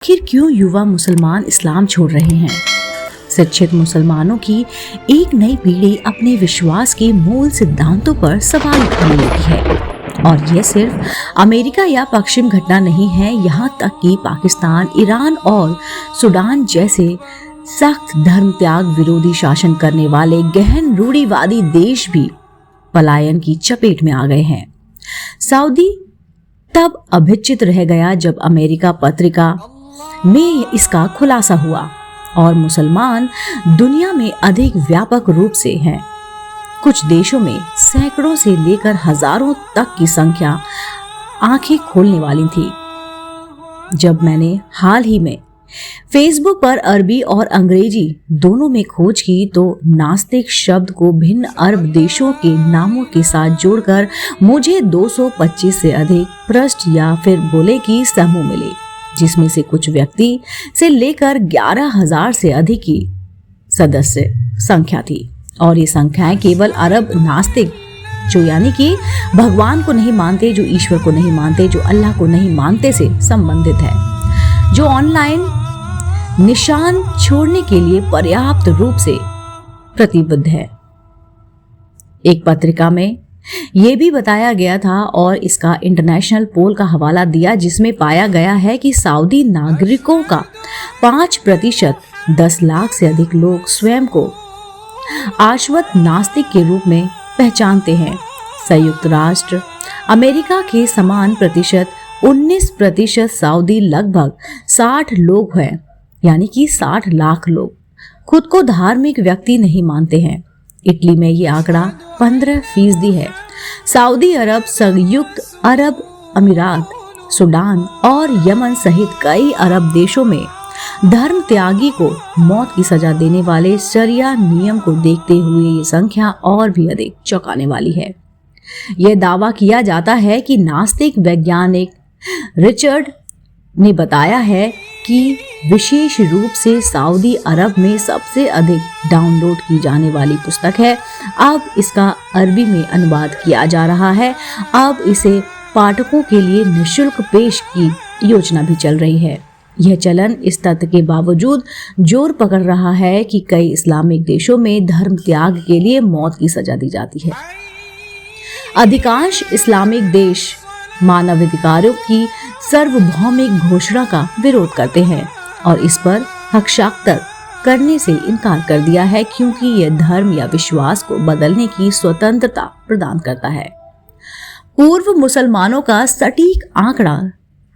आखिर क्यों युवा मुसलमान इस्लाम छोड़ रहे हैं? शिक्षित मुसलमानों की एक नई पीढ़ी अपने विश्वास के मूल सिद्धांतों पर सवाल उठाने लगी है। और यह सिर्फ अमेरिका या पश्चिम घटना नहीं है, यहाँ तक कि पाकिस्तान, ईरान और सूडान जैसे सख्त धर्म त्याग विरोधी शासन करने वाले गहन रूढ़िवादी देश भी पलायन की चपेट में आ गए हैं। सऊदी तब अभिचित रह गया जब अमेरिका पत्रिका में इसका खुलासा हुआ और मुसलमान दुनिया में अधिक व्यापक रूप से हैं। कुछ देशों में सैकड़ों से लेकर हजारों तक की संख्या आंखें खोलने वाली थी। जब मैंने हाल ही में फेसबुक पर अरबी और अंग्रेजी दोनों में खोज की तो नास्तिक शब्द को भिन्न अरब देशों के नामों के साथ जोड़कर मुझे 225 से अधिक पृष्ठ या फिर बोले की समूह मिले, जिसमें से कुछ व्यक्ति से लेकर 11,000 से अधिक की सदस्य संख्या थी। और ये संख्याएं केवल अरब नास्तिक, जो यानी कि भगवान को नहीं मानते, जो ईश्वर को नहीं मानते, जो अल्लाह को नहीं मानते से संबंधित है, जो ऑनलाइन निशान छोड़ने के लिए पर्याप्त रूप से प्रतिबद्ध है। एक पत्रिका में यह भी बताया गया था और इसका इंटरनेशनल पोल का हवाला दिया, जिसमें पाया गया है कि सऊदी नागरिकों का 5% 10 लाख से अधिक लोग स्वयं को आशवत नास्तिक के रूप में पहचानते हैं। संयुक्त राष्ट्र अमेरिका के समान प्रतिशत 19% सऊदी लगभग 60 लोग हैं, यानी कि 60 लाख लोग खुद को धार्मिक व्यक्ति नहीं मानते हैं। इटली में ये आंकड़ा 15% है। सऊदी अरब, संयुक्त अरब अमीरात, सूडान और यमन सहित कई अरब देशों में धर्म त्यागी को मौत की सजा देने वाले शरिया नियम को देखते हुए ये संख्या और भी अधिक चौंकाने वाली है। यह दावा किया जाता है कि नास्तिक वैज्ञानिक रिचर्ड ने बताया है कि विशेष रूप से सऊदी अरब में सबसे अधिक डाउनलोड की जाने वाली पुस्तक है। अब इसका अरबी में अनुवाद किया जा रहा है। अब इसे पाठकों के लिए निःशुल्क पेश की योजना भी चल रही है। यह चलन इस तथ्य के बावजूद जोर पकड़ रहा है कि कई इस्लामिक देशों में धर्म त्याग के लिए मौत की सजा दी जाती है। अधिकांश इस्लामिक देश मानवाधिकारों की सार्वभौमिक घोषणा का विरोध करते हैं और इस पर हस्ताक्षर करने से इनकार कर दिया है, क्योंकि यह धर्म या विश्वास को बदलने की स्वतंत्रता प्रदान करता है। पूर्व मुसलमानों का सटीक आंकड़ा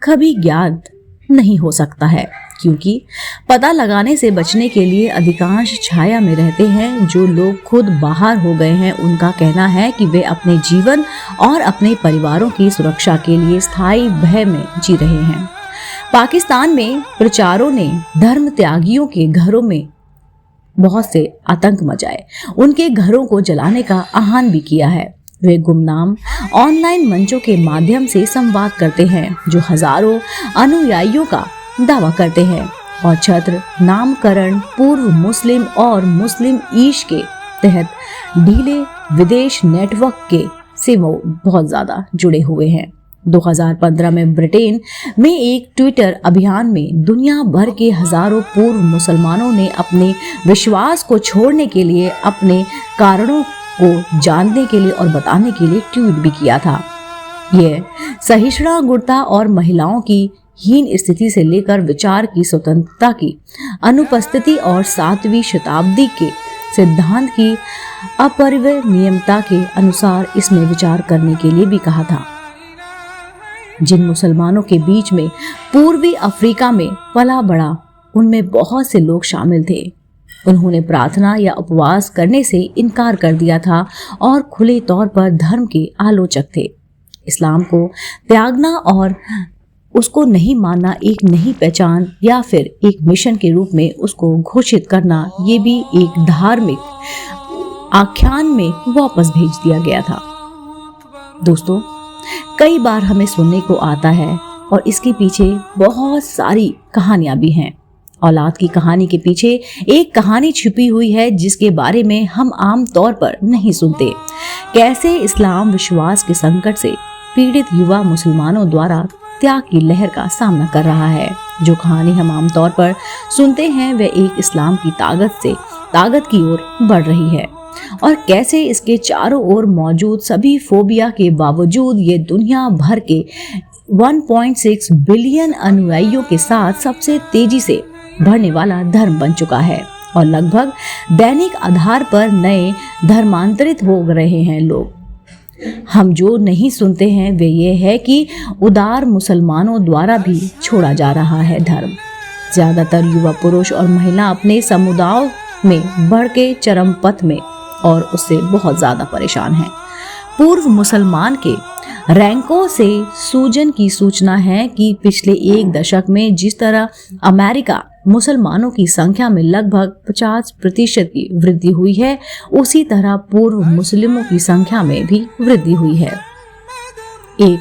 कभी ज्ञात नहीं हो सकता है, क्योंकि पता लगाने से बचने के लिए अधिकांश छाया में रहते हैं। जो लोग खुद बाहर हो गए हैं, उनका कहना है कि वे अपने जीवन और अपने परिवारों की सुरक्षा के लिए स्थायी भय में जी रहे हैं। पाकिस्तान में प्रचारों ने धर्म त्यागियों के घरों में बहुत से आतंक मचाए, उनके घरों को जलाने का आह्वान भी किया है। वे गुमनाम ऑनलाइन मंचों के माध्यम से संवाद करते हैं, जो हजारों अनुयायियों का दावा करते हैं और छत्र नामकरण पूर्व मुस्लिम और मुस्लिम ईश के तहत ढीले विदेश नेटवर्क के से वो बहुत ज्यादा जुड़े हुए हैं। 2015 में ब्रिटेन में एक ट्विटर अभियान में दुनिया भर के हजारों पूर्व मुसलमानों ने अपने विश्वास को छोड़ने के लिए, अपने कारणों को जानने के लिए और बताने के लिए ट्वीट भी किया था। यह सहिष्णुता और महिलाओं की हीन स्थिति से लेकर विचार की स्वतंत्रता की अनुपस्थिति और 7वीं शताब्दी के सिद्धांत की अपरिवर्तनीयता के अनुसार इसमें विचार करने के लिए भी कहा था। जिन मुसलमानों के बीच में पूर्वी अफ्रीका में पला बढ़ा, उनमें बहुत से लोग शामिल थे। उन्होंने प्रार्थना या उपवास करने से इनकार कर दिया था और खुले तौर पर धर्म के आलोचक थे। इस्लाम को त्यागना और उसको नहीं मानना एक नई पहचान या फिर एक मिशन के रूप में उसको घोषित करना, ये भी एक धार्मिक आख्यान में वापस भेज दिया गया था। दोस्तों, कई बार हमें सुनने को आता है और इसके पीछे बहुत सारी कहानियां भी हैं। औलाद की कहानी के पीछे एक कहानी छिपी हुई है, जिसके बारे में हम आम तौर पर नहीं सुनते। कैसे इस्लाम विश्वास के संकट से पीड़ित युवा मुसलमानों द्वारा त्याग की लहर का सामना कर रहा है। जो कहानी हम आमतौर पर सुनते हैं वह एक इस्लाम की ताकत की ओर बढ़ रही है, और कैसे इसके चारों ओर मौजूद सभी फोबिया के बावजूद ये दुनिया भर के 1.6 बिलियन अनुयायियों के साथ सबसे तेजी से बढ़ने वाला धर्म बन चुका है, और लगभग दैनिक आधार पर नए धर्मांतरित हो रहे हैं लोग। हम जो नहीं सुनते हैं वे ये है कि उदार मुसलमानों द्वारा भी छोड़ा जा रहा है धर्म। ज्यादातर युवा पुरुष और महिला अपने समुदायों में बढ़ के चरम पथ में और उससे बहुत ज्यादा परेशान हैं। पूर्व मुसलमान के रैंकों से सूजन की सूचना है कि पिछले एक दशक में जिस तरह अमेरिका मुसलमानों की संख्या में लगभग 50% की वृद्धि हुई है, उसी तरह पूर्व मुस्लिमों की संख्या में भी वृद्धि हुई है। एक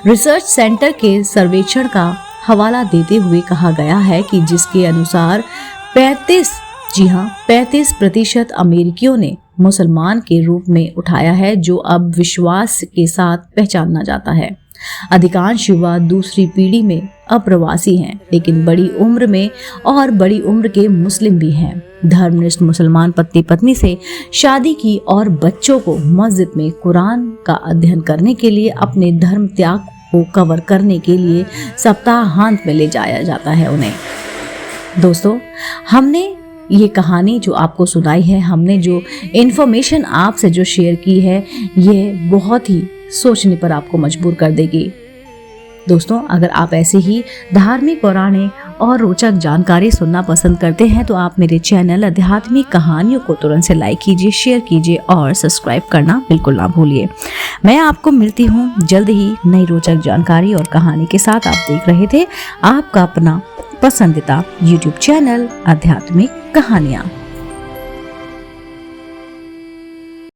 रिसर्च सेंटर के सर्वेक्षण का हवाला देते हुए कहा गया है कि जिसके अनुसार 35% अमेरिकियों ने मुसलमान के रूप में उठाया है, जो अब विश्वास के साथ पहचाना जाता है। अधिकांश युवा दूसरी पीढ़ी में अप्रवासी हैं, लेकिन बड़ी उम्र के मुस्लिम भी हैं। धर्मनिष्ठ मुसलमान पति पत्नी से शादी की और बच्चों को मस्जिद में कुरान का अध्ययन करने के लिए अपने धर्म त्याग को कवर करने के लिए सप्ताहांत में ले जाया जाता है उन्हें। दोस्तों, हमने ये कहानी जो आपको सुनाई है, हमने जो इन्फॉर्मेशन आपसे जो शेयर की है, ये बहुत ही सोचने पर आपको मजबूर कर देगी। दोस्तों, अगर आप ऐसे ही धार्मिक, पौराणिक और रोचक जानकारी सुनना पसंद करते हैं तो आप मेरे चैनल आध्यात्मिक कहानियों को तुरंत से लाइक कीजिए, शेयर कीजिए और सब्सक्राइब करना बिल्कुल ना भूलिए। मैं आपको मिलती हूँ जल्द ही नई रोचक जानकारी और कहानी के साथ। आप देख रहे थे आपका अपना पसंदीदा YouTube चैनल आध्यात्मिक कहानियाँ।